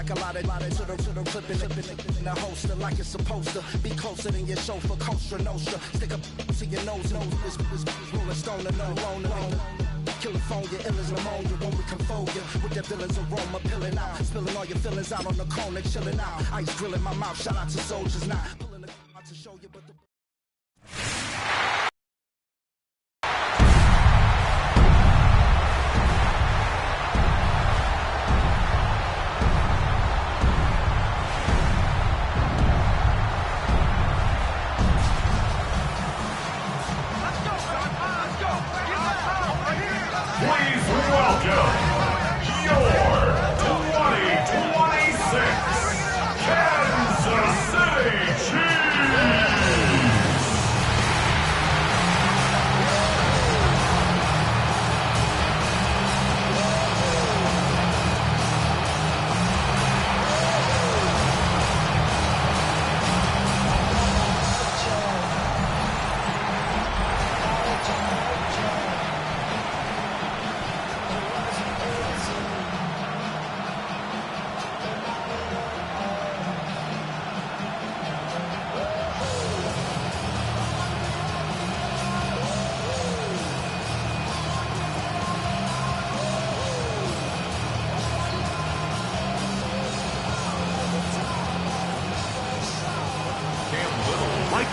like a lot of to the clipping in the holster like it's supposed to be closer than your chauffeur, Costa Nostra. Stick up to your nose, this rolling stone and no California, ill as pneumonia when we can fold you with the villain's aroma, peeling out, spilling all your feelings out on the corner, chilling out. Ice grilling my mouth, shout out to soldiers, not pulling the out to show you, but the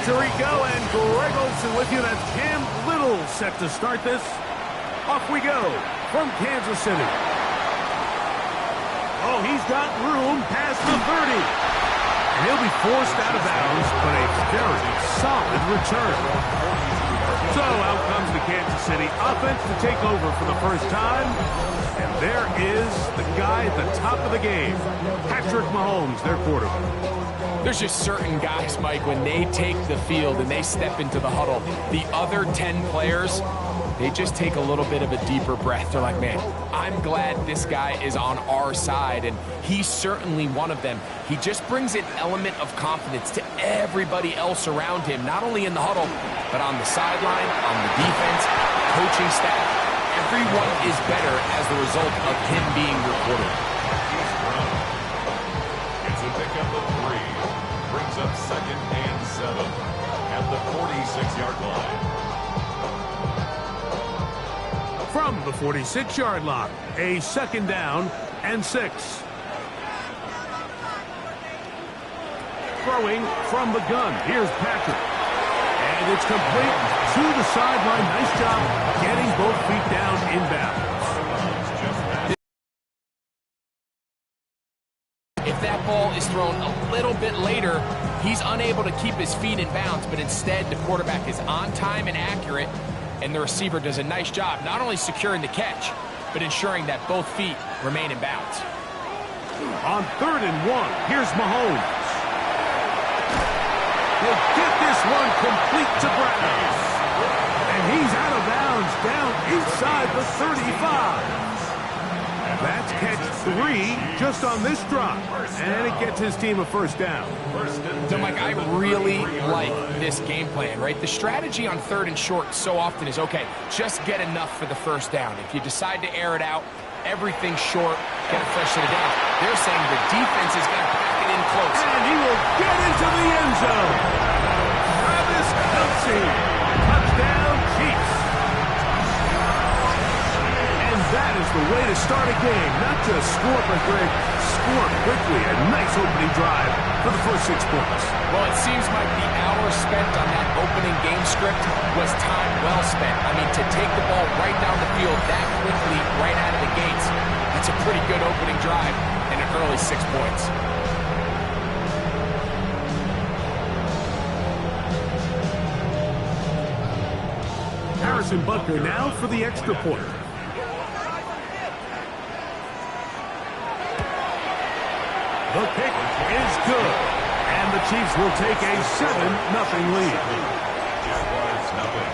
Tirico and Greg Olsen with you. That's Cam Little set to start this. Off we go from Kansas City. Oh, he's got room past the 30. And he'll be forced out of bounds, but a very solid return. So out comes the Kansas City offense to take over for the first time. And there is the guy at the top of the game, Patrick Mahomes, their quarterback. There's just certain guys, Mike, when they take the field and they step into the huddle, the other 10 players, they just take a little bit of a deeper breath. They're like, man, I'm glad this guy is on our side, and he's certainly one of them. He just brings an element of confidence to everybody else around him, not only in the huddle, but on the sideline, on the defense, coaching staff. Everyone is better as the result of him being your quarterback. It's a pickup of 3. Brings up 2nd and 7 at the 46-yard line. From the 46-yard line, a 2nd down and 6. Throwing from the gun. Here's Patrick. And it's complete to the sideline. Nice job getting both feet down inbounds. If that ball is thrown a little bit later, he's unable to keep his feet in bounds, but instead the quarterback is on time and accurate, and the receiver does a nice job not only securing the catch, but ensuring that both feet remain in bounds. On 3rd and 1, here's Mahomes. He'll get this one complete to Brown. And he's out of bounds down inside the 35. That's catch 3 just on this drop. And it gets his team a first down. So, Mike, I really like this game plan, right? The strategy on 3rd and short so often is, okay, just get enough for the first down. If you decide to air it out, everything short, get a fresh set of downs. They're saying the defense is going to pack it in close. And he will get into the end zone. Travis Kelce. Touchdown, Chiefs. And that is the way to start a game. Not just score, but Greg, score quickly. A nice opening drive for the first 6 points. Well, it seems like the hour spent on that opening game script was time well spent. I mean, to take the ball right down the field that quickly, right out of the gates, that's a pretty good opening drive and an early 6 points. Harrison Butker now for the extra point. The kick is good. And the Chiefs will take a 7-0 lead. Jaguars nothing.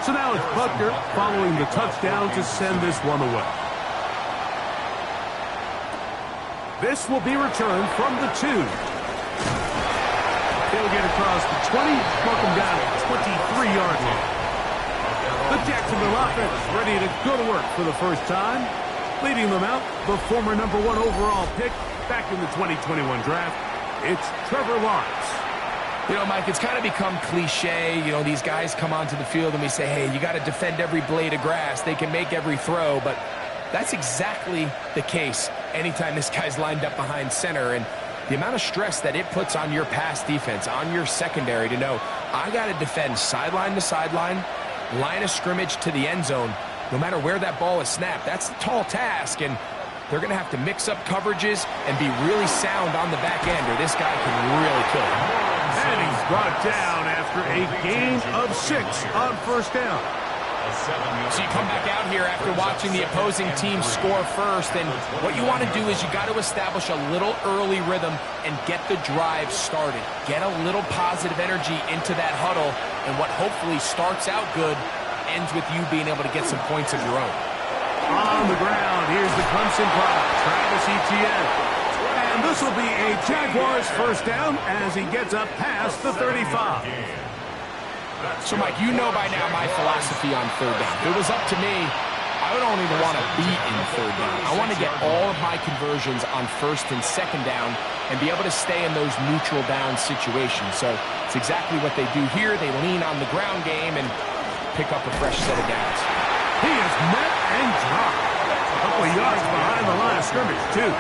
So now it's Butker following the touchdown to send this one away. This will be returned from the 2. He'll get across the 20, mark him down at 23-yard line. The Jacksonville offense ready to go to work for the first time. Leading them out, the former #1 overall pick back in the 2021 draft, it's Trevor Lawrence. You know, Mike, it's kind of become cliche. You know, these guys come onto the field and we say, hey, you got to defend every blade of grass. They can make every throw, but that's exactly the case anytime this guy's lined up behind center. And the amount of stress that it puts on your pass defense, on your secondary to know, I got to defend sideline to sideline, line of scrimmage to the end zone, no matter where that ball is snapped. That's a tall task, and they're going to have to mix up coverages and be really sound on the back end, or this guy can really kill him. And he's brought down after a gain of 6 on first down. So you come back out here after watching the opposing team score first, and what you want to do is you got to establish a little early rhythm and get the drive started. Get a little positive energy into that huddle, and what hopefully starts out good ends with you being able to get some points of your own. On the ground, here's the Clemson product, Travis Etienne. And this will be a Jaguars first down as he gets up past the 35. So, Mike, you know by now my philosophy on third down. If it was up to me, I don't even want to be in third down. I want to get all of my conversions on first and second down and be able to stay in those neutral down situations. So it's exactly what they do here. They lean on the ground game and pick up a fresh set of downs. He is met and dropped. A couple of yards behind the line of scrimmage, too.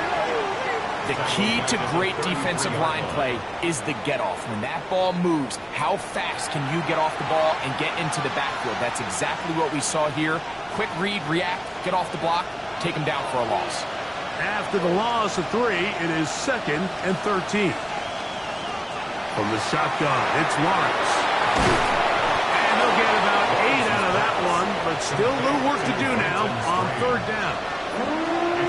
The key to great defensive line play is the get-off. When that ball moves, how fast can you get off the ball and get into the backfield? That's exactly what we saw here. Quick read, react, get off the block, take him down for a loss. After the loss of 3, it is 2nd and 13. From the shotgun, it's Lawrence. And they'll get about 8 out of that one, but still a little work to do now on third down.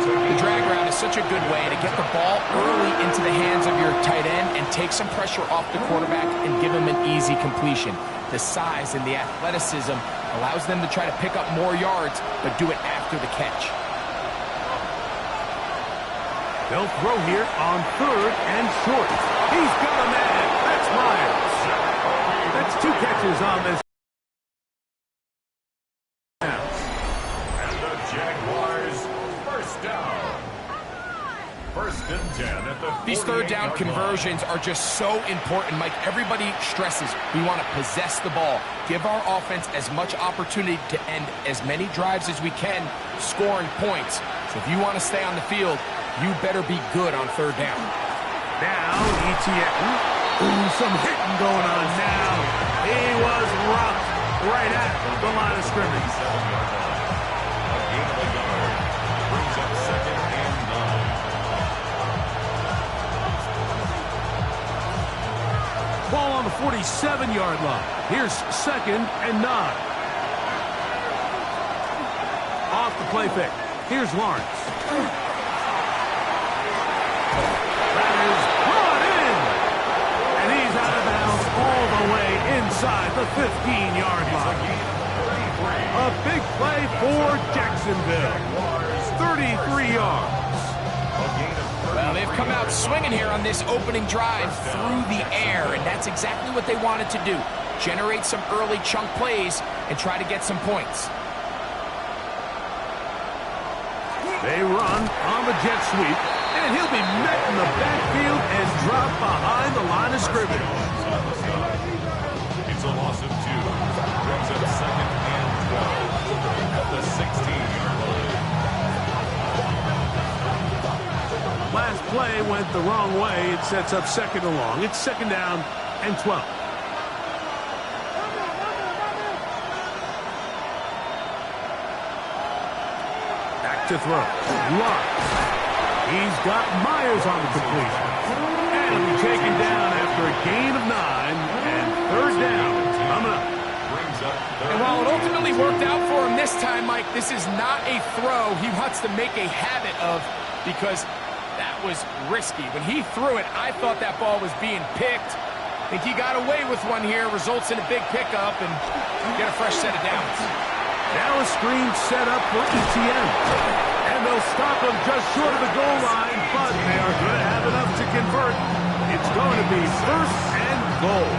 The drag route is such a good way to get the ball early into the hands of your tight end and take some pressure off the quarterback and give him an easy completion. The size and the athleticism allows them to try to pick up more yards, but do it after the catch. They'll throw here on third and short. He's got a man. That's Myers. That's 2 catches on this. And the Jaguars first down. First and 10 at the These third down conversions are just so important, Mike. Everybody stresses we want to possess the ball, give our offense as much opportunity to end as many drives as we can, scoring points. So if you want to stay on the field, you better be good on third down. Now, Etienne. Ooh, some hitting going on now. He was rocked right at the line of scrimmage. A gain of a yard. Brings up 2nd and 9. Ball on the 47-yard line. Here's 2nd and 9. Off the play fake. Here's Lawrence. That is brought in. And he's out of bounds all the way inside the 15-yard line. A big play for Jacksonville. 33 yards. Well, they've come out swinging here on this opening drive through the air, and that's exactly what they wanted to do. Generate some early chunk plays and try to get some points. They run on the jet sweep, and he'll be met in the backfield and dropped behind the line of scrimmage. It's a loss of 2. Brings up 2nd and 12 at the 16-yard line. Last play went the wrong way. It sets up 2nd and long. It's 2nd down and 12. Back to throw. Lawrence. He's got Myers on the completion. And he'll be taken down after a gain of 9. And third down coming up. And while it ultimately worked out for him this time, Mike, this is not a throw he wants to make a habit of, because that was risky. When he threw it, I thought that ball was being picked. think he got away with one here. Results in a big pickup and get a fresh set of downs. Now a screen set up for ETN. And they'll stop him just short of the goal line, but they are going to have enough to convert. It's going to be first and goal.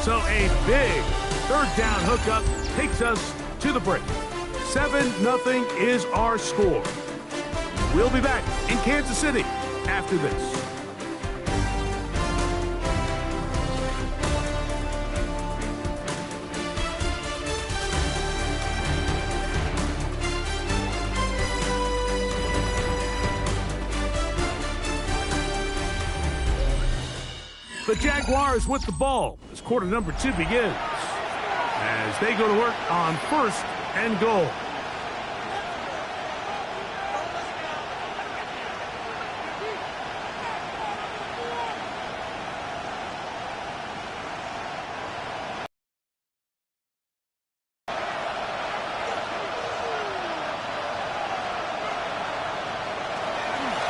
So a big third down hookup takes us to the break. 7-0 is our score. We'll be back in Kansas City after this. The Jaguars with the ball as quarter number 2 begins. As they go to work on first and goal.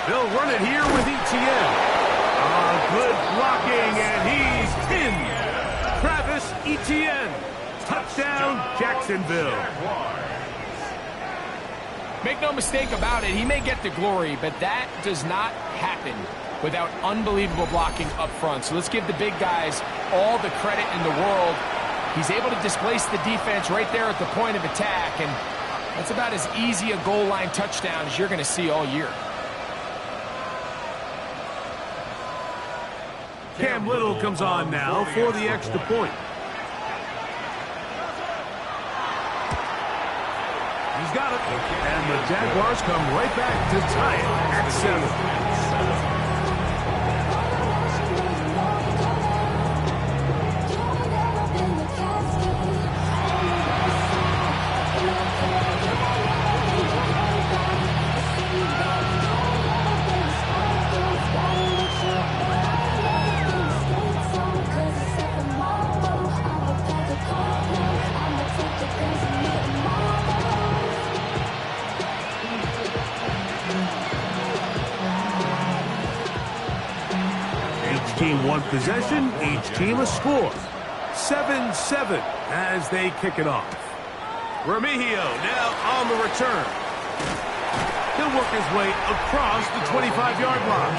They'll run it here with ETN. Good blocking, and he's pinned. Travis Etienne. Touchdown, Jacksonville. Make no mistake about it, he may get the glory, but that does not happen without unbelievable blocking up front. So let's give the big guys all the credit in the world. He's able to displace the defense right there at the point of attack, and that's about as easy a goal line touchdown as you're going to see all year. Cam Little comes on now for the extra point. He's got it. And the Jaguars come right back to tie it at 7. Team one possession, each team a score. 7-7 as they kick it off. Remigio now on the return. He'll work his way across the 25-yard line.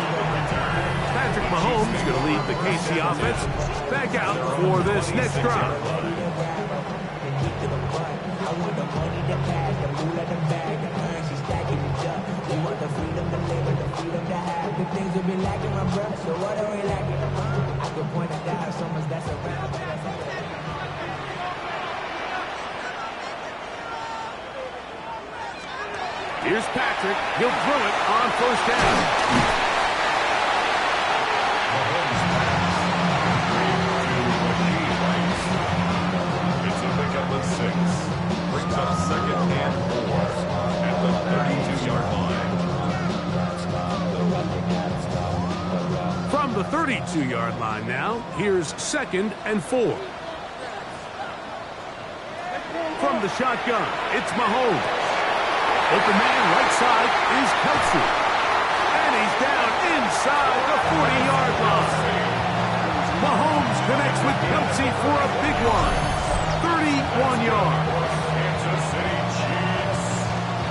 Patrick Mahomes going to lead the KC offense back out for this next drive. Things will be lacking, my brother, so what are we lacking? I can point it out so much that's around. Here's Patrick. He'll throw it on first down. It's a pickup of 6. Brings up second and 4 at the 32-yard line. From the 32-yard line now, here's second and 4. From the shotgun, it's Mahomes. Open man right side is Kelsey. And he's down inside the 40-yard line. Mahomes connects with Kelsey for a big one. 31 yards. Kansas City Chiefs.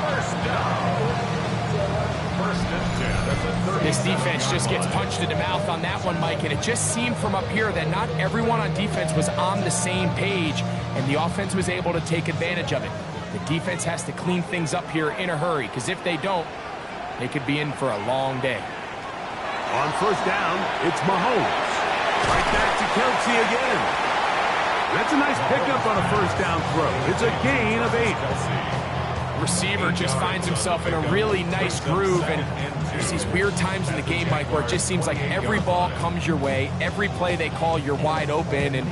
First down. First and 10. This defense just gets punched in the mouth on that one, Mike, and it just seemed from up here that not everyone on defense was on the same page, and the offense was able to take advantage of it. The defense has to clean things up here in a hurry, because if they don't, they could be in for a long day. On first down, it's Mahomes. Right back to Kelsey again. That's a nice pickup on a first down throw. It's a gain of 8. Receiver just finds himself in a really nice groove, and there's these weird times in the game, Mike, where it just seems like every ball comes your way, every play they call, you're wide open, and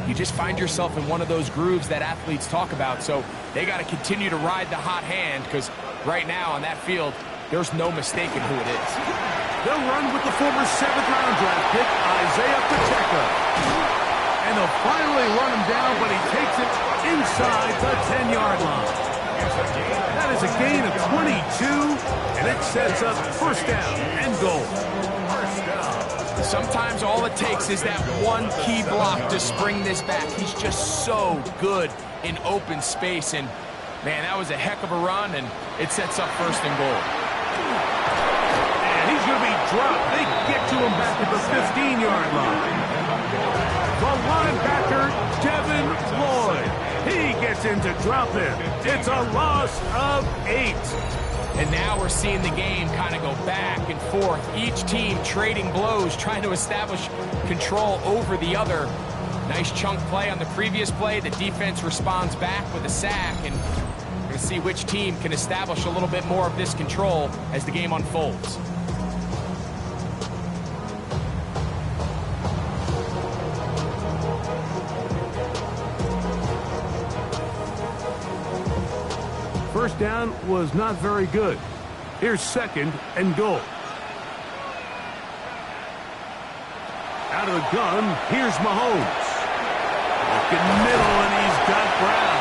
you just find yourself in one of those grooves that athletes talk about. So they got to continue to ride the hot hand, because right now on that field, there's no mistaking who it is. They'll run with the former 7th-round draft pick, Isaiah Pacheco. And they'll finally run him down, but he takes it inside the 10-yard line. That is a gain of 22, and it sets up first down and goal. First down. Sometimes all it takes is that one key block to spring this back. He's just so good in open space, and man, that was a heck of a run, and it sets up 1st and goal. And he's going to be dropped. They get to him back at the 15-yard line. The linebacker, Devin Lloyd. He gets in to drop him. It's a loss of 8. And now we're seeing the game kind of go back and forth. Each team trading blows, trying to establish control over the other. Nice chunk play on the previous play. The defense responds back with a sack, and we're going to see which team can establish a little bit more of this control as the game unfolds. First down was not very good. Here's 2nd and goal. Out of the gun, here's Mahomes. Looking middle, and he's got Brown.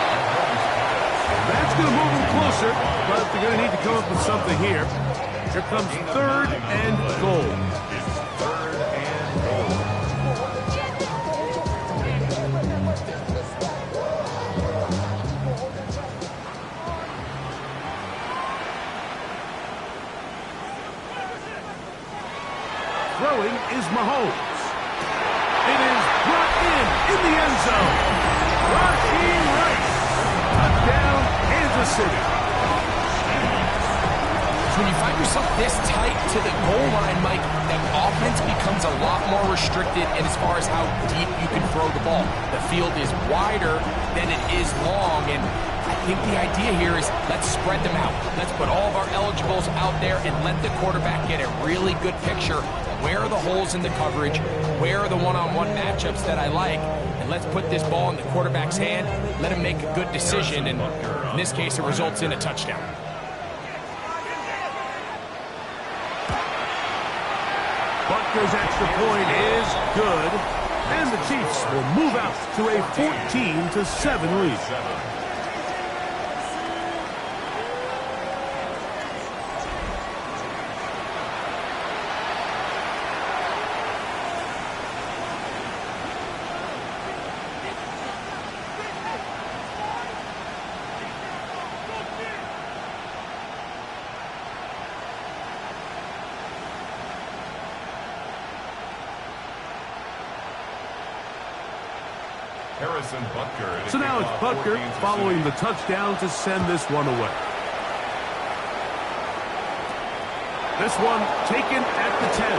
That's going to move him closer, but they're going to need to come up with something here. Here comes 3rd and goal. Throwing is Mahomes. It is brought in the end zone. Rashee Rice. Touchdown, Kansas City. So when you find yourself this tight to the goal line, Mike, that offense becomes a lot more restricted in as far as how deep you can throw the ball. The field is wider than it is long, and I think the idea here is let's spread them out. Let's put all of our eligibles out there and let the quarterback get a really good picture. Where are the holes in the coverage? Where are the one-on-one matchups that I like? And let's put this ball in the quarterback's hand, let him make a good decision, and in this case, it results in a touchdown. Butker's extra point is good, and the Chiefs will move out to a 14-7 lead. Harrison Butker. So now it's Butker following the touchdown to send this one away. This one taken at the 10.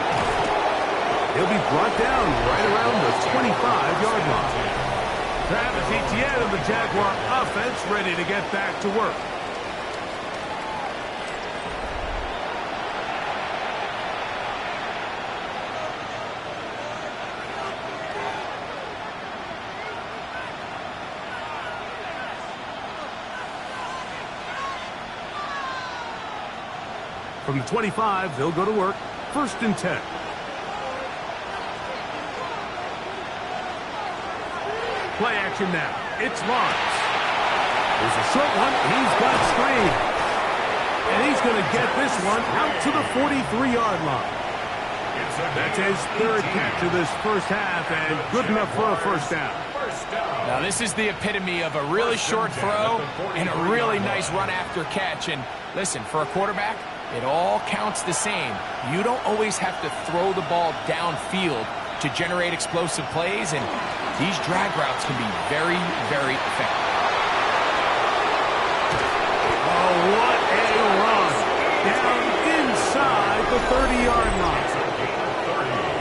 He'll be brought down right around the 25-yard line. Travis Etienne of the Jaguar offense ready to get back to work. From the 25, they'll go to work. 1st and 10. Play action now. It's Lawrence. There's a short one. He's got screen. And he's going to get this one out to the 43-yard line. That's his 3rd catch of this first half, and good enough for a 1st down. Now this is the epitome of a really short throw and a really nice run after catch. And listen, for a quarterback, it all counts the same. You don't always have to throw the ball downfield to generate explosive plays, and these drag routes can be very, very effective. Oh, what a run. Down inside the 30-yard line.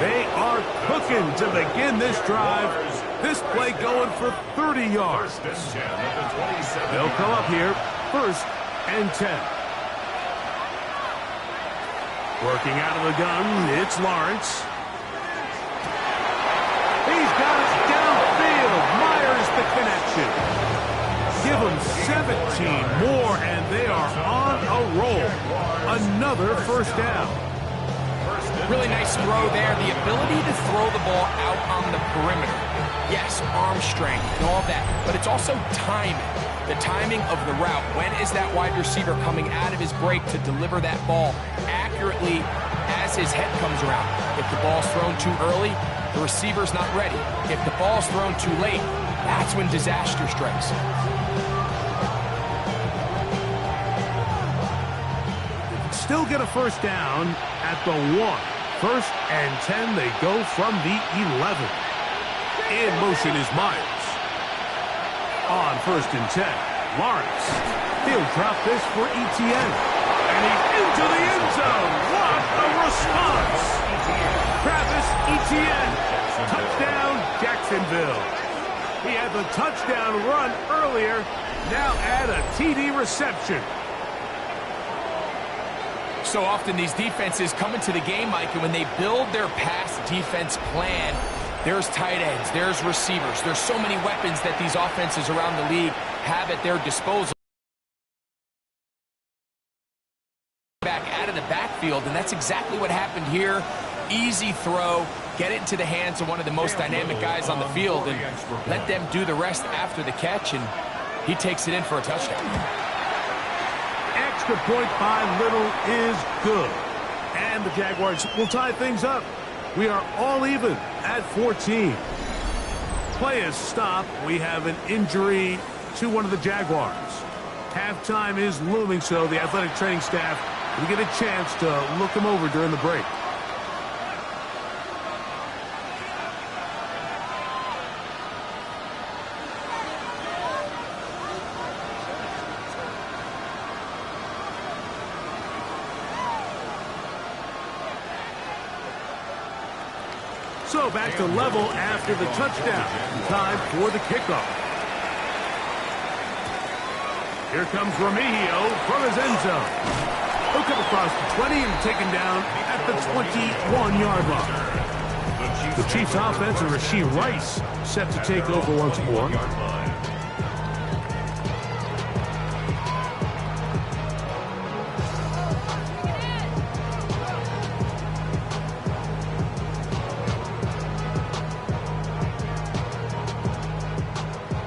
They are cooking to begin this drive. This play going for 30 yards. They'll come up here, 1st and 10. Working out of the gun, it's Lawrence. He's got it downfield. Myers the connection. Give them 17 more, and they are on a roll. Another 1st down. Really nice throw there. The ability to throw the ball out on the perimeter. Yes, arm strength and all that, but it's also timing. The timing of the route. When is that wide receiver coming out of his break to deliver that ball accurately as his head comes around. If the ball's thrown too early, the receiver's not ready. If the ball's thrown too late, that's when disaster strikes. Still get a first down at the 1. 1st and 10, they go from the 11. In motion is Myers. On 1st and 10, Lawrence. He'll drop this for Etienne. And he's into the end zone. What a response! Travis Etienne. Touchdown, Jacksonville. He had the touchdown run earlier. Now add a TD reception. So often these defenses come into the game, Mike, and when they build their pass defense plan, there's tight ends, there's receivers, there's so many weapons that these offenses around the league have at their disposal. Back out of the backfield, and that's exactly what happened here. Easy throw, get it into the hands of one of the most dynamic guys on the field, and let them do the rest after the catch, and he takes it in for a touchdown. Extra point by Little is good. And the Jaguars will tie things up. We are all even at 14. Play is stopped. We have an injury to one of the Jaguars. Halftime is looming, so the athletic training staff will get a chance to look him over during the break. So back to level after the touchdown. Time for the kickoff. Here comes Remigio from his end zone. He'll come across the 20 and taken down at the 21-yard line. The Chiefs offense and Rashee Rice set to take over once more.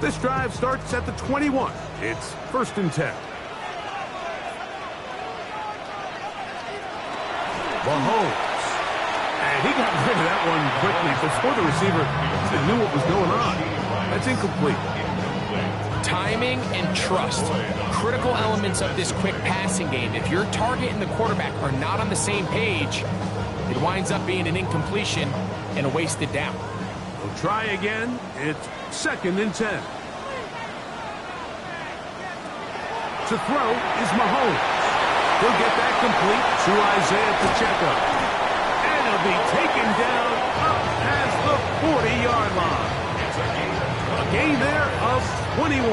This drive starts at the 21. It's 1st and 10. Mahomes. And he got rid of that one quickly before the receiver even knew what was going on. That's incomplete. Timing and trust, critical elements of this quick passing game. If your target and the quarterback are not on the same page, it winds up being an incompletion and a wasted down. We'll try again. It's 2nd and 10. To throw is Mahomes. He'll get that complete to Isaiah Pacheco. And he'll be taken down up past the 40-yard line. A gain there of 21.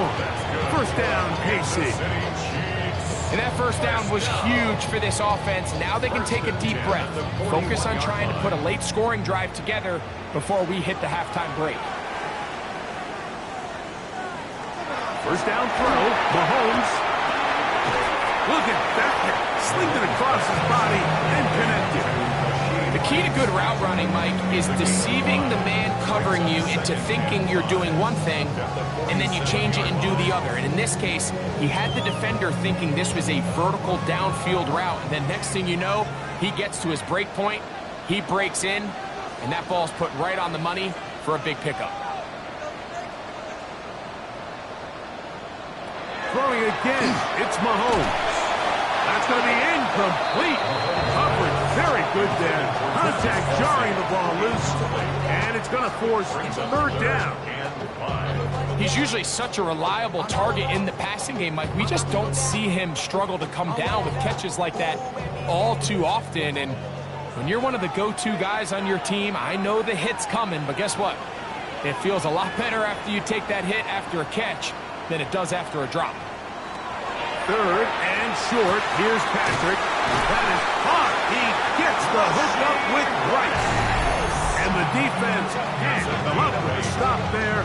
First down, KC. And that first down was huge for this offense. Now they can take a deep breath. Focus on trying to put a late scoring drive together before we hit the halftime break. First down throw, Mahomes. Look at that. Slinged it across his body and connected. The key to good route running, Mike, is deceiving the man covering you into thinking you're doing one thing, and then you change it and do the other. And in this case, he had the defender thinking this was a vertical downfield route, and then next thing you know, he gets to his break point, he breaks in, and that ball's put right on the money for a big pickup. Throwing again, it's Mahomes. That's going to be incomplete. Coverage very good there. Contact jarring the ball loose. And it's going to force 3rd down. He's usually such a reliable target in the passing game, Mike. We just don't see him struggle to come down with catches like that all too often. And when you're one of the go-to guys on your team, I know the hit's coming, but guess what? It feels a lot better after you take that hit after a catch than it does after a drop. 3rd and short. Here's Patrick. That is hard. He gets the hook up with Rice. And the defense can't come up with a stop there.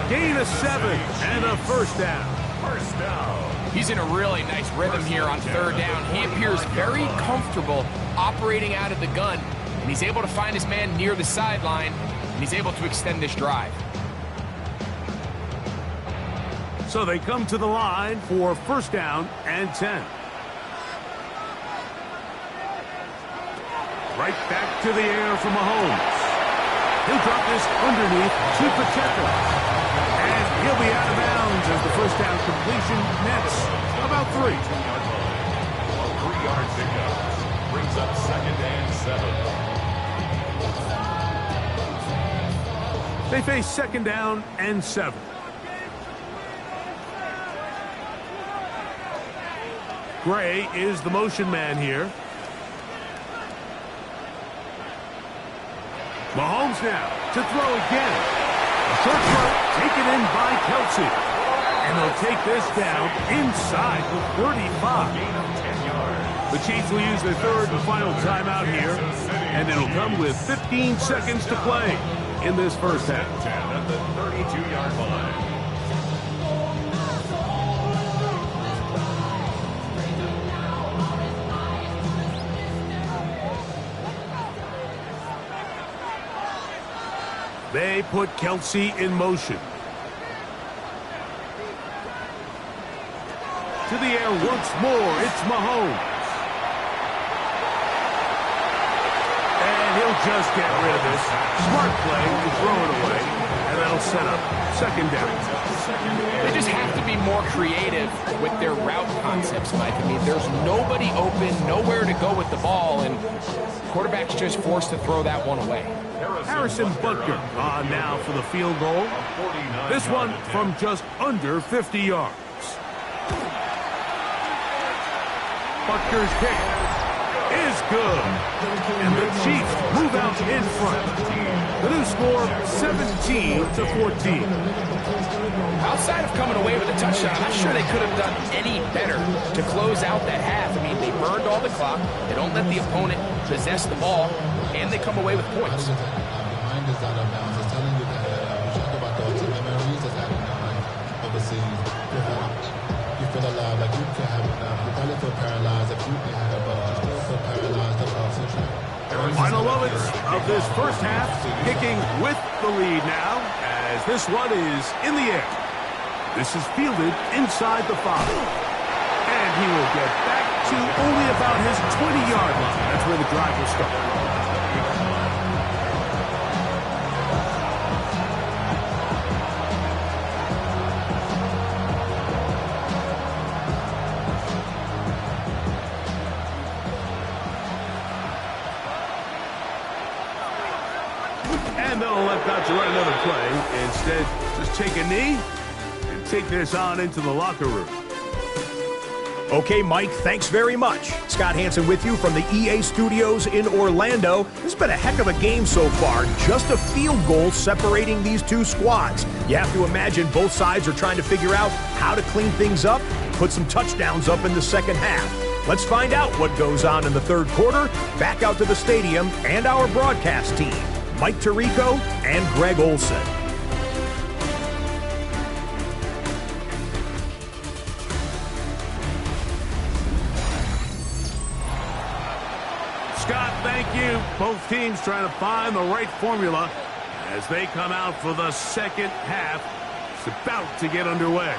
Gain of 7 and a first down. He's in a really nice rhythm here on 3rd down. He appears very comfortable operating out of the gun. And he's able to find his man near the sideline. And he's able to extend this drive. So they come to the line for 1st down and 10. Right back to the air for Mahomes. He'll drop this underneath to Pacheco. And he'll be out of bounds as the first down completion nets about 3. A 3-yard pickup brings up 2nd and 7. They face 2nd down and 7. Gray is the motion man here. Mahomes now to throw again. A short throw taken in by Kelsey. And they'll take this down inside the 35. The Chiefs will use their 3rd and final timeout here. And it'll come with 15 seconds to play in this first half. At the 32-yard line. They put Kelsey in motion. To the air once more, it's Mahomes. And he'll just get rid of this. Smart play to throw it away, and that'll set up 2nd down. They just have to be more creative with their route concepts, Mike. I mean, there's nobody open, nowhere to go with the ball, and quarterback's just forced to throw that one away. Harrison Butker on now for the field goal. This one from just under 50 yards. Butker's kick is good. And the Chiefs move out in front. The new score, 17-14. Outside of coming away with a touchdown, I'm not sure they could have done any better to close out that half. I mean, they burned all the clock. They don't let the opponent possess the ball, and they come away with points. Final moments of this first half, kicking with the lead now, as this one is in the air. This is fielded inside the 5. And he will get back to only about his 20-yard line. That's where the drive will start. And they'll let Dodger run another play. Instead, just take a knee and take this on into the locker room. Okay, Mike, thanks very much. Scott Hansen with you from the EA Studios in Orlando. This has been a heck of a game so far. Just a field goal separating these two squads. You have to imagine both sides are trying to figure out how to clean things up, put some touchdowns up in the second half. Let's find out what goes on in the third quarter. Back out to the stadium and our broadcast team, Mike Tirico and Greg Olson. Scott, thank you. Both teams trying to find the right formula as they come out for the second half. It's about to get underway.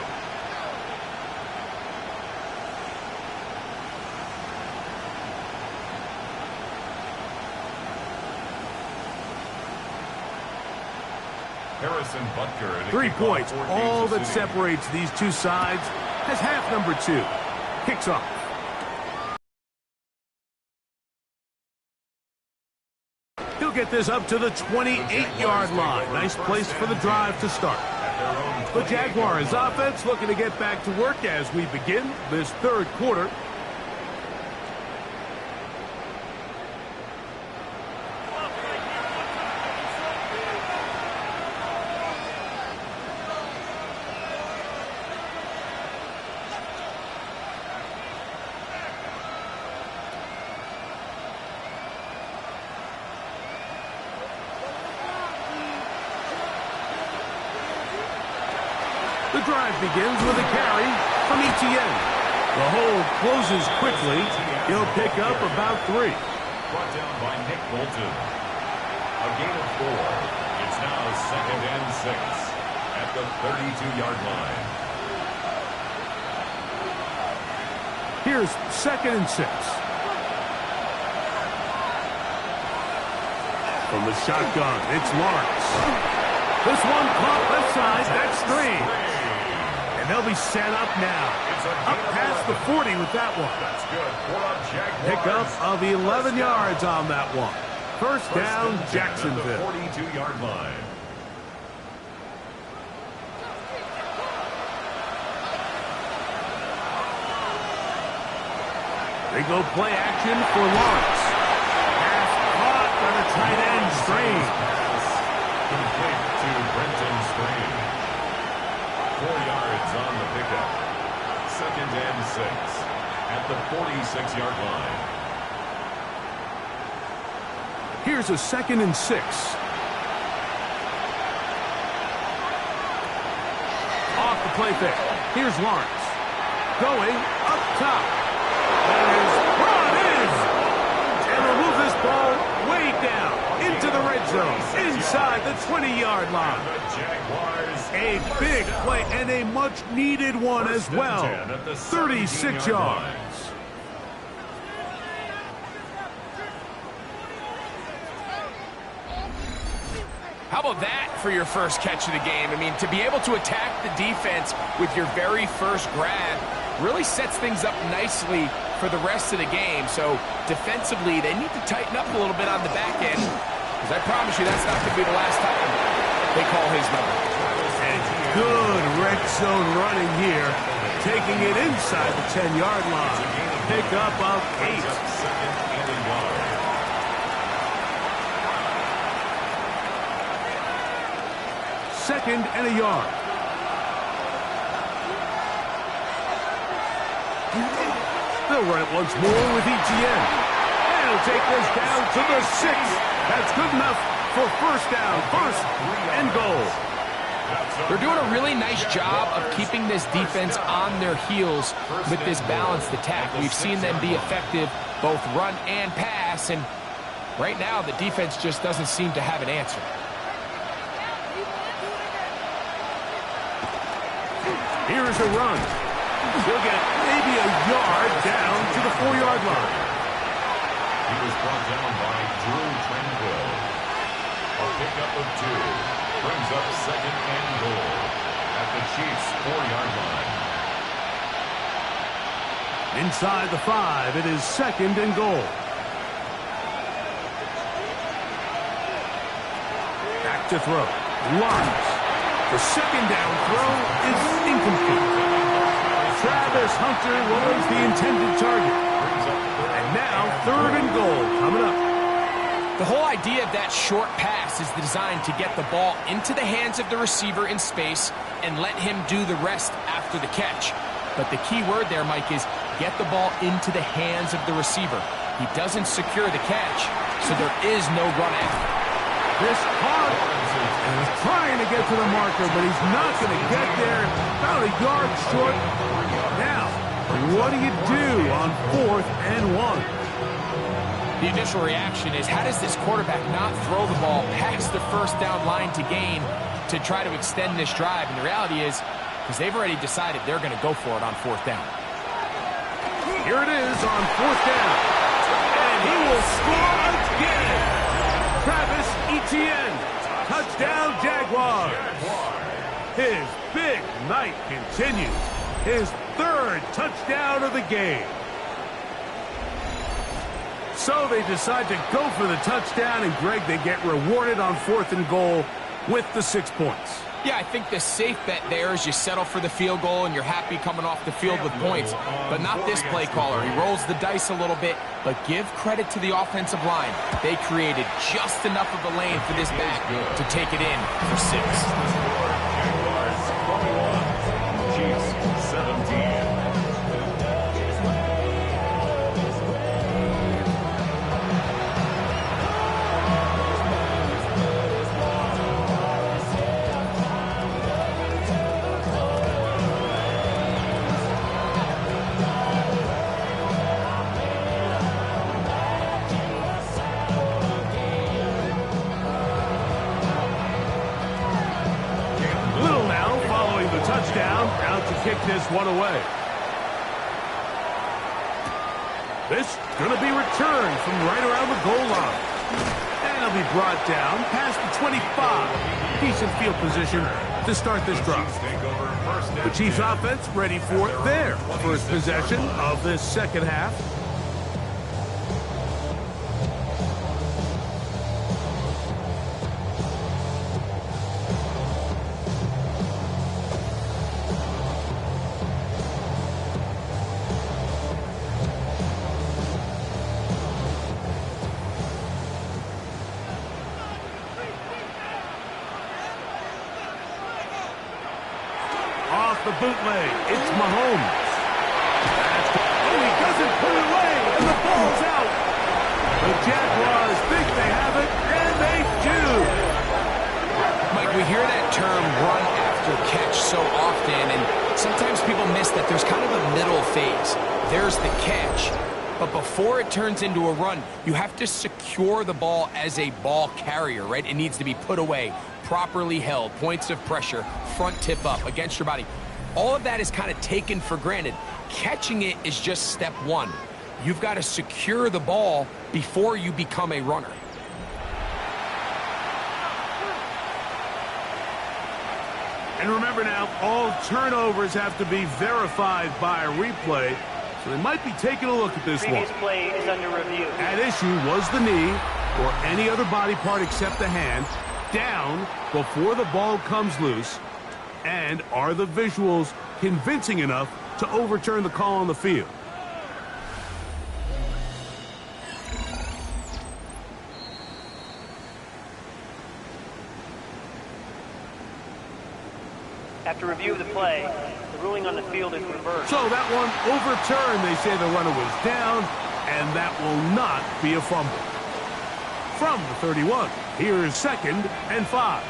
Harrison Butker. 3 points, all that separates these two sides, as half number 2 kicks off. He'll get this up to the 28-yard line. Nice place for the drive to start. The Jaguars offense looking to get back to work as we begin this third quarter. The drive begins with a carry from Etienne. The hold closes quickly. He'll pick up about 3. Brought down by Nick Bolton. A gain of 4. It's now 2nd and 6 at the 32-yard line. Here's 2nd and 6. From the shotgun, it's Lawrence. This one caught left side, that's Strange. And they'll be set up now. Up past the 40 with that one. That's good for a Jaguars. Pickup of 11 yards on that one. First down, Jacksonville. 42-yard line. They go play action for Lawrence. Pass caught by the tight end, Strange. Complete to Brenton Strange. 4 yards on the pickup. 2nd and 6 at the 46-yard line. Here's a 2nd and 6. Off the play fake. Here's Lawrence. Going up top. And they'll move this ball way down into the red zone, inside the 20-yard line. A big play and a much-needed one as well. 36 yards. How about that for your first catch of the game? I mean, to be able to attack the defense with your very first grab really sets things up nicely for the rest of the game. So defensively, they need to tighten up a little bit on the back end, because I promise you that's not going to be the last time they call his number. And good red zone running here, taking it inside the 10-yard line. Pick up of 8. Second and a yard. They'll run it once more with Etienne. And he'll take this down to the 6. That's good enough for first down, first and goal. They're doing a really nice job of keeping this defense on their heels with this balanced attack. We've seen them be effective, both run and pass, and right now the defense just doesn't seem to have an answer. Here's a run. He'll get maybe a yard down to the 4-yard line. He was brought down by Drew Tranquill. A pickup of 2 brings up 2nd and goal at the Chiefs' 4-yard line. Inside the 5, it is 2nd and goal. Back to throw. Lawrence. The 2nd down throw is incomplete. Travis Hunter was the intended target. And now 3rd and goal coming up. The whole idea of that short pass is designed to get the ball into the hands of the receiver in space and let him do the rest after the catch. But the key word there, Mike, is get the ball into the hands of the receiver. He doesn't secure the catch, so there is no run after. This hard and is trying to get to the marker, but he's not going to get there. About a yard short. Now, what do you do on 4th and 1? The initial reaction is, how does this quarterback not throw the ball past the first down line to gain to try to extend this drive? And the reality is, because they've already decided they're going to go for it on 4th down. Here it is on 4th down. And he will score again. Travis Etienne. Touchdown, Jaguars. His big night continues. His 3rd touchdown of the game. So they decide to go for the touchdown, and Greg, they get rewarded on 4th and goal with the 6 points. Yeah, I think the safe bet there is you settle for the field goal and you're happy coming off the field with points. But not this play caller. He rolls the dice a little bit, but give credit to the offensive line. They created just enough of a lane for this back to take it in for 6. Jaguars 21, Chiefs 17. Touchdown, out to kick this one away. This going to be returned from right around the goal line. And he'll be brought down past the 25. Decent field position to start this drive. The Chiefs offense ready for their first possession of this second half. The bootleg. It's Mahomes. Oh, he doesn't put it away, and the ball's out. The Jaguars think they have it, and they do. Mike, we hear that term run after catch so often, and sometimes people miss that there's kind of a middle phase. There's the catch, but before it turns into a run, you have to secure the ball as a ball carrier, right? It needs to be put away, properly held, points of pressure, front tip up against your body. All of that is kind of taken for granted. Catching it is just step one. You've got to secure the ball before you become a runner. And remember now, all turnovers have to be verified by a replay, so they might be taking a look at this one. Previous play is under review. At issue was the knee, or any other body part except the hand, down before the ball comes loose. And are the visuals convincing enough to overturn the call on the field? After review of the play, the ruling on the field is reversed. So that one overturned. They say the runner was down, and that will not be a fumble. From the 31, here's 2nd and 5.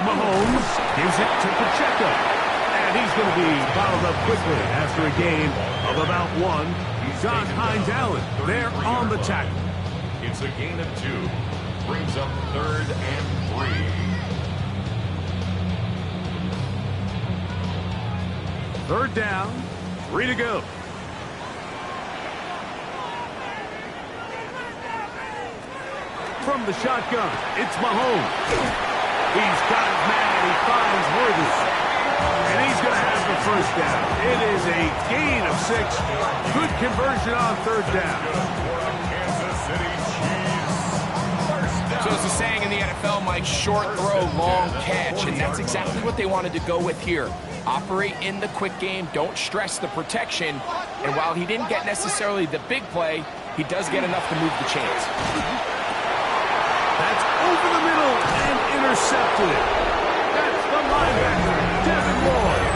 Mahomes gives it to Pacheco, and he's going to be fouled up quickly after a gain of about 1. John Hines-Allen there on the tackle. It's a gain of 2. Brings up 3rd and 3. 3rd down, 3 to go. From the shotgun, it's Mahomes. He's got his man, he finds Worthy. And he's going to have the first down. It is a gain of 6. Good conversion on 3rd down. So it's a saying in the NFL, Mike, short throw, long catch. And that's exactly what they wanted to go with here. Operate in the quick game, don't stress the protection. And while he didn't get necessarily the big play, he does get enough to move the chains. That's over the middle and intercepted. That's the linebacker, Devin Lloyd.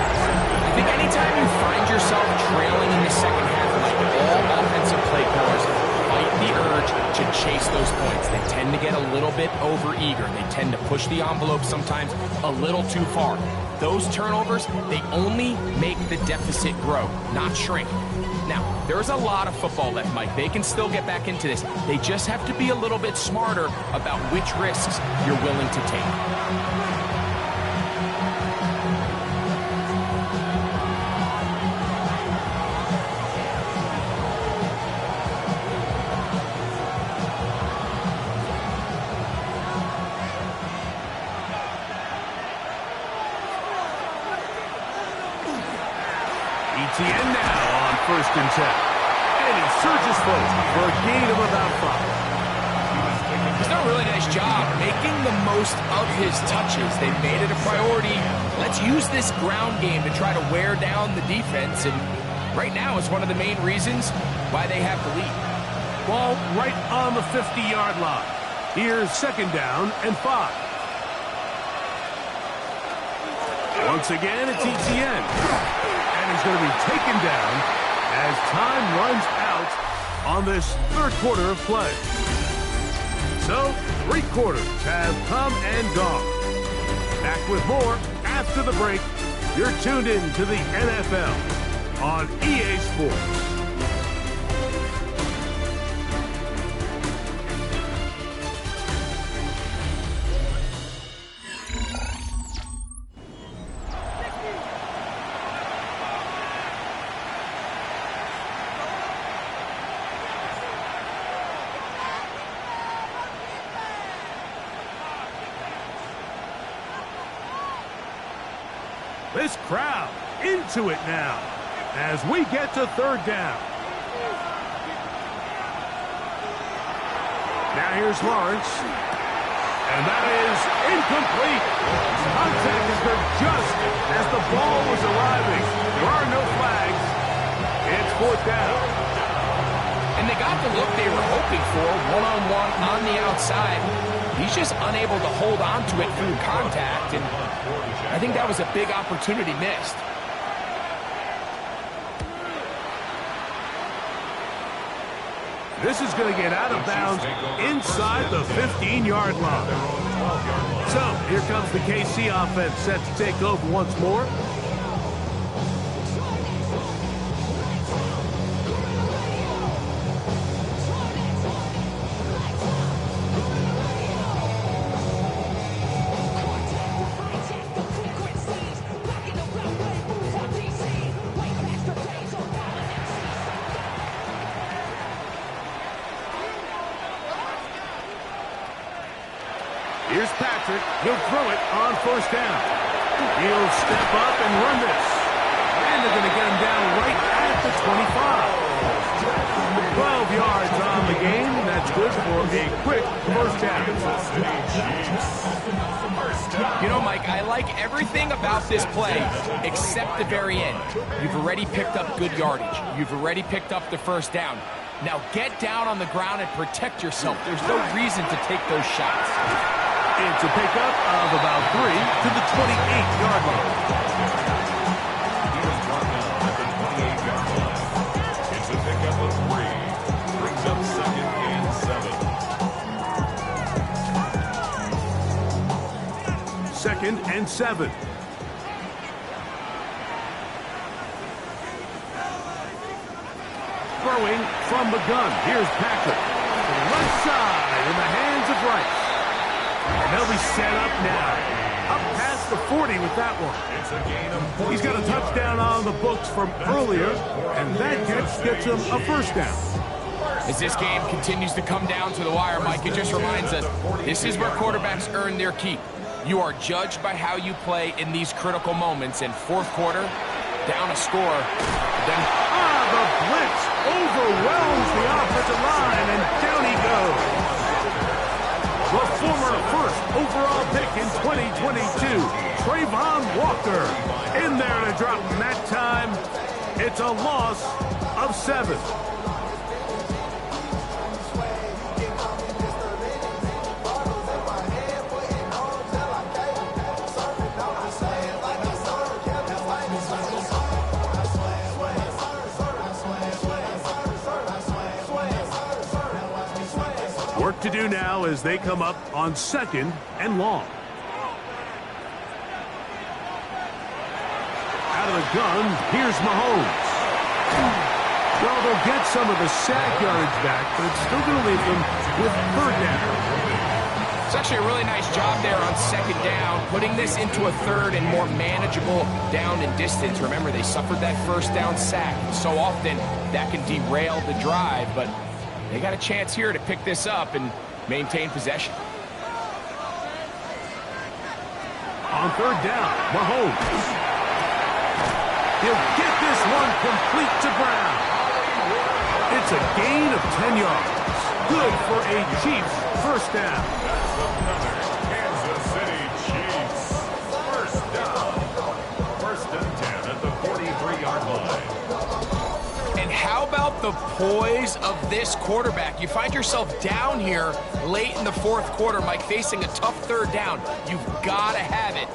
I think anytime you find yourself trailing in the second half, like all offensive play callers, fight the urge to chase those points. They tend to get a little bit over-eager. They tend to push the envelope sometimes a little too far. Those turnovers, they only make the deficit grow, not shrink. Now, there's a lot of football left, Mike. They can still get back into this. They just have to be a little bit smarter about which risks you're willing to take. ETN now on 1st and 10. And he surges forward for a gain of about 5. He's done a really nice job making the most of his touches. They've made it a priority. Let's use this ground game to try to wear down the defense. And right now is one of the main reasons why they have the lead. Ball right on the 50-yard line. Here's 2nd down and 5. Once again, it's ETN. And he's going to be taken down as time runs out on this 3rd quarter of play. So, 3 quarters have come and gone. Back with more after the break. You're tuned in to the NFL on EA Sports. This crowd into it now as we get to third down. Now here's Lawrence. And that is incomplete. Contact occurred just as the ball was arriving. There are no flags. It's fourth down. And they got the look they were hoping for, one-on-one on the outside. He's just unable to hold on to it through contact, and I think that was a big opportunity missed. This is going to get out of bounds inside the 15-yard line. So here comes the KC offense set to take over once more. Here's Patrick. He'll throw it on first down. He'll step up and run this. And they're going to get him down right at the 25. 12 yards on the game. That's good for a quick first down. You know, Mike, I like everything about this play except the very end. You've already picked up good yardage. You've already picked up the first down. Now get down on the ground and protect yourself. There's no reason to take those shots. It's a pickup of about 3 to the 28-yard line. He was brought down at the 28-yard line. It's a pickup of 3. Brings up second and 7. Second and 7. Throwing from the gun. Here's Patrick. To the left side in the hands of Rice. And they'll be set up now. Up past the 40 with that one. It's a gain of 14. He's got a touchdown on the books from earlier, and that gets him a first down. As this game continues to come down to the wire, Mike, it just reminds us, this is where quarterbacks earn their keep. You are judged by how you play in these critical moments. In fourth quarter, down a score, then the blitz overwhelms the offensive line, and down he goes. The former first overall pick in 2022, Trayvon Walker, in there to drop him that time. It's a loss of 7. Work to do now as they come up on second and long. Out of the gun, here's Mahomes. Well, they'll get some of the sack yardage back, but it's still going to leave them with third down. It's actually a really nice job there on second down, putting this into a third and more manageable down and distance. Remember, they suffered that first down sack. So often that can derail the drive, but they got a chance here to pick this up and maintain possession. On third down, Mahomes. He'll get this one complete to Brown. It's a gain of 10 yards. Good for a Chiefs first down. Kansas City Chiefs. First down. First and 10 at the 43-yard line. And how about the poise of this quarterback? You find yourself down here late in the fourth quarter, Mike, facing a tough third down. You've got to have it.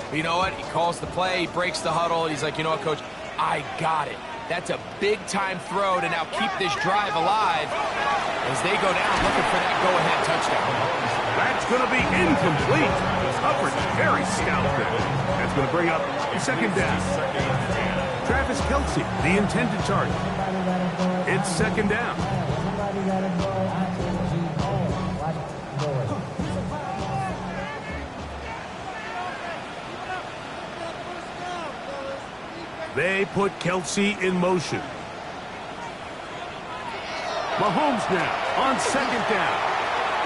But you know what? He calls the play, he breaks the huddle. He's like, you know what, Coach? I got it. That's a big-time throw to now keep this drive alive as they go down looking for that go-ahead touchdown. That's going to be incomplete. Coverage very stout there. That's going to bring up second down. Travis Kelce, the intended target. It's second down. They put Kelce in motion. Mahomes now on second down.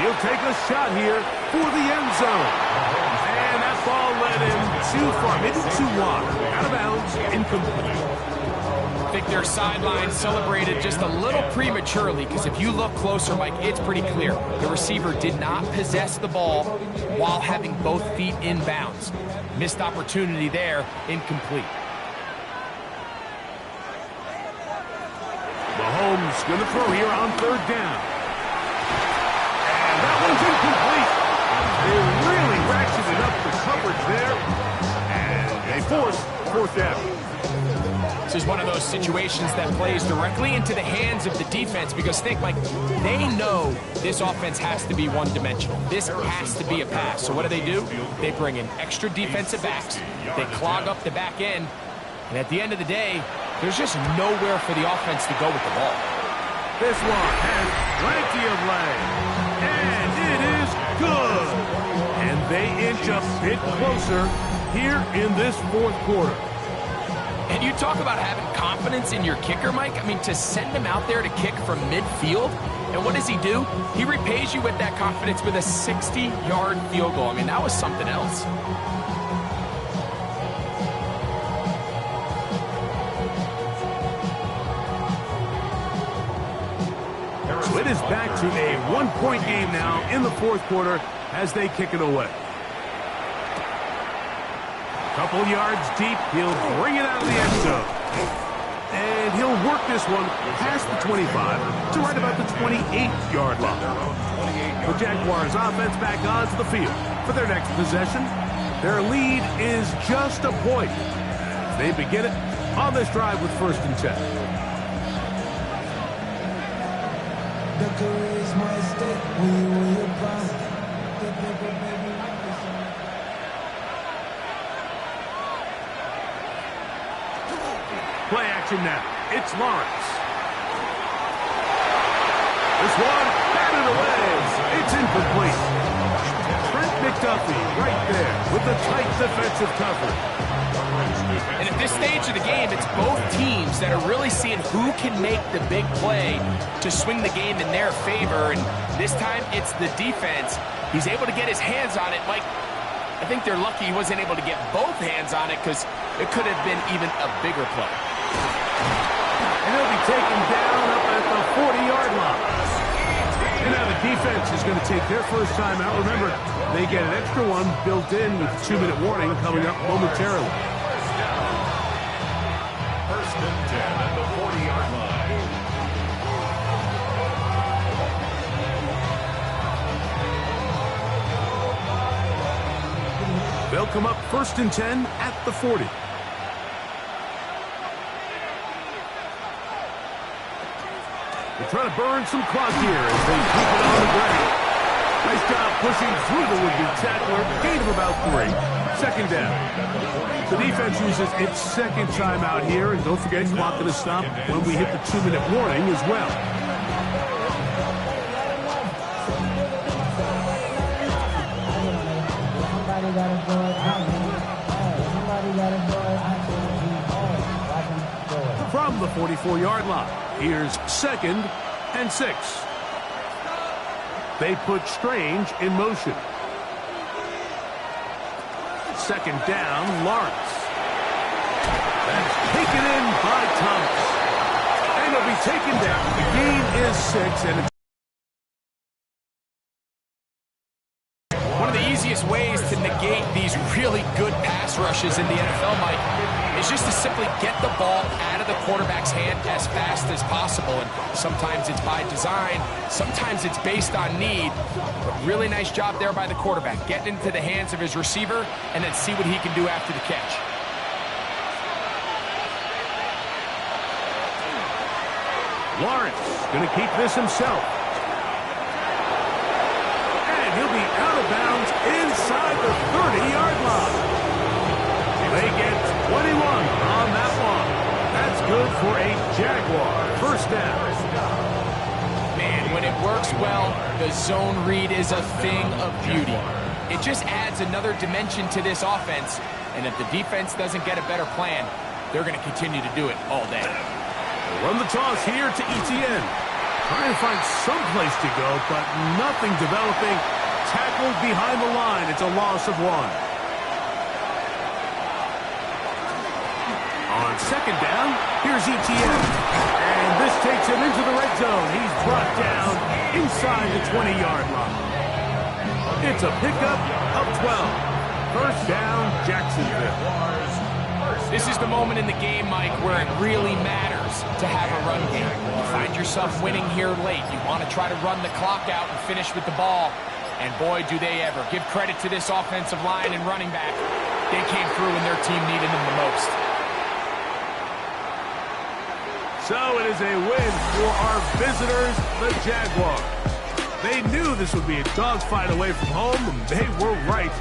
He'll take a shot here for the end zone. And that ball led him too far, maybe too wide. Out of bounds, incomplete. I think their sideline celebrated just a little prematurely, because if you look closer, Mike, it's pretty clear. The receiver did not possess the ball while having both feet in bounds. Missed opportunity there, incomplete. Mahomes going to throw here on third down. And that one's incomplete. They really ratcheted up the coverage there. And they force fourth down. This is one of those situations that plays directly into the hands of the defense, because think, Mike, they know this offense has to be one-dimensional. This has to be a pass. So what do? They bring in extra defensive backs. They clog up the back end. And at the end of the day, there's just nowhere for the offense to go with the ball. This one has plenty of legs. And it is good. And they inch a bit closer here in this fourth quarter. And you talk about having confidence in your kicker, Mike. I mean, to send him out there to kick from midfield, and what does he do? He repays you with that confidence with a 60-yard field goal. I mean, that was something else. So it is back to a one-point game now in the fourth quarter as they kick it away. Couple yards deep, he'll bring it out of the end zone. And he'll work this one past the 25 to right about the 28-yard line. The Jaguars offense back onto the field for their next possession. Their lead is just a point. They begin it on this drive with 1st and 10. The career is my stake. Will you promise? Play action now. It's Lawrence. This one batted away. It's incomplete. Trent McDuffie right there with the tight defensive coverage. And at this stage of the game, it's both teams that are really seeing who can make the big play to swing the game in their favor. And this time, it's the defense. He's able to get his hands on it. Mike, I think they're lucky he wasn't able to get both hands on it, because it could have been even a bigger play. And he'll be taken down up at the 40-yard line. And now the defense is going to take their first time out. Remember, they get an extra one built in with 2-minute warning coming up momentarily. 1st and 10 at the 40-yard line. They'll come up 1st and 10 at the 40. They try to burn some clock here as they keep it on the ground. Nice job pushing through the would-be tackler. Gain of about 3. 2nd down. The defense uses its 2nd timeout here, and don't forget, clock going to stop when we hit the 2-minute warning as well. From the 44-yard line, here's 2nd and 6. They put Strange in motion. 2nd down, Lawrence. That's taken in by Thomas. And he'll be taken down. The gain is 6, and it's one of the easiest ways to negate these really good pass rushes in the NFL, Mike, is just to simply get the ball out of the quarterback's hand as fast as possible. And sometimes it's by design, sometimes it's based on need. But really nice job there by the quarterback, getting into the hands of his receiver and then see what he can do after the catch. Lawrence going to keep this himself. And he'll be out of bounds inside the 30-yard line. They get 21 on that one. That's good for a Jaguar. 1st down. Man, when it works well, the zone read is a thing of beauty. It just adds another dimension to this offense. And if the defense doesn't get a better plan, they're going to continue to do it all day. They'll run the toss here to Etienne. Trying to find some place to go, but nothing developing. Tackled behind the line. It's a loss of 1. On second down, here's ETN. And this takes him into the red zone. He's brought down inside the 20-yard line. It's a pickup of 12. First down, Jacksonville. This is the moment in the game, Mike, where it really matters to have a run game. You find yourself winning here late. You want to try to run the clock out and finish with the ball. And boy, do they ever. Give credit to this offensive line and running back. They came through when their team needed them the most. So it is a win for our visitors, the Jaguars. They knew this would be a dogfight away from home, and they were right.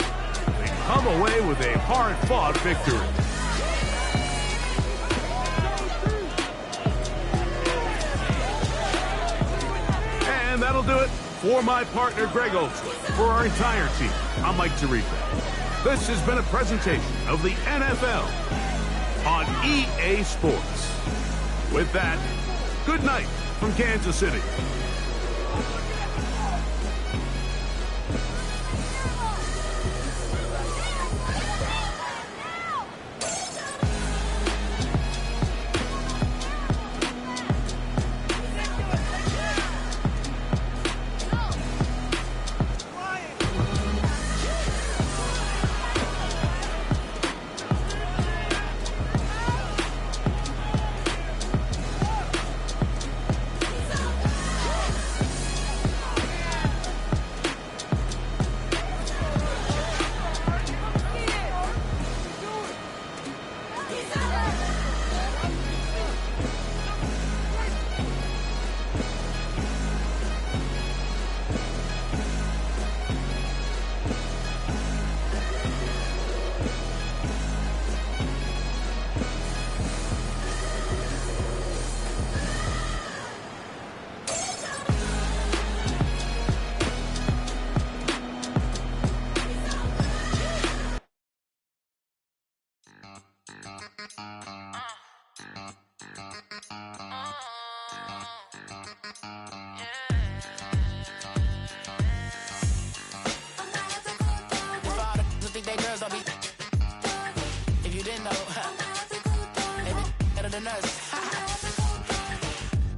They come away with a hard-fought victory. And that'll do it for my partner, Greg Olson. For our entire team, I'm Mike Tirico. This has been a presentation of the NFL on EA Sports. With that, good night from Kansas City.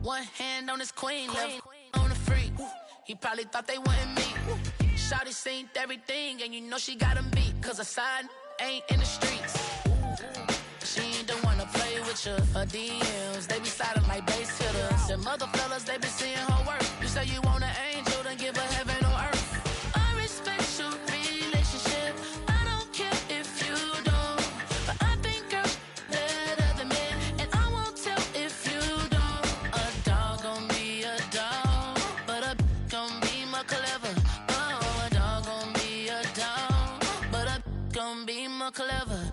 One hand on his queen, left on the freak. He probably thought they wanted me. Shawty seen everything, and you know she got him beat. Cause her side ain't in the streets. She ain't the one to play with you. Her DMs, they be silent like bass hitters. And mother fellas, they be seeing her work. You say you want an angel, then give her heaven on earth. I respect your relationship. I don't care if you don't. But I think girls better than men. And I won't tell if you don't. A dog gon' be a dog, but a gon' be more clever. Oh, a dog gon' be a dog, but a gon' be more clever.